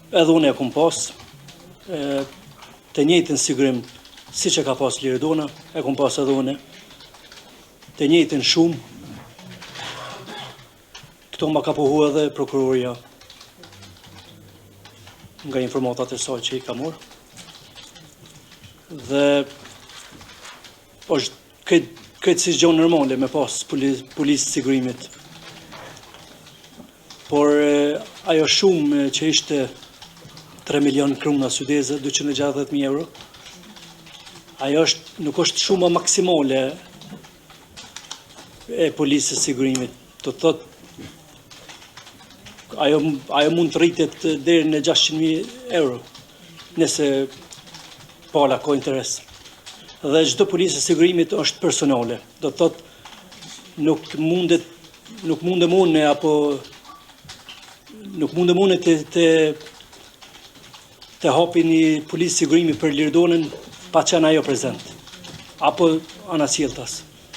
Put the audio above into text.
edhe unë e kom pas, të njëjtin sigrim si që ka pas Liridona, e kom pas edhe unë, të njëjtin shumë, këto ma ka pohu edhe prokuroria nga informatat e saj që i ka morë. Dhe është këtë si gjonë nërmale me pas polisë sigrimit. Por ajo shumë që ishte 3 milion krona sudeze, 260.000 euro, ajo nuk është shuma maksimale e polisës sigrimit. Të thot, ajo mund të rritet deri në 600.000 euro, nëse pala ka interes. Dhe çdo polisë sigrimit është personale. Do të thot, nuk mundem unë apo nuk mundem unë të hapi një polisë sigrimi për Liridonën pa qenë ajo prezent, apo anasjelltas.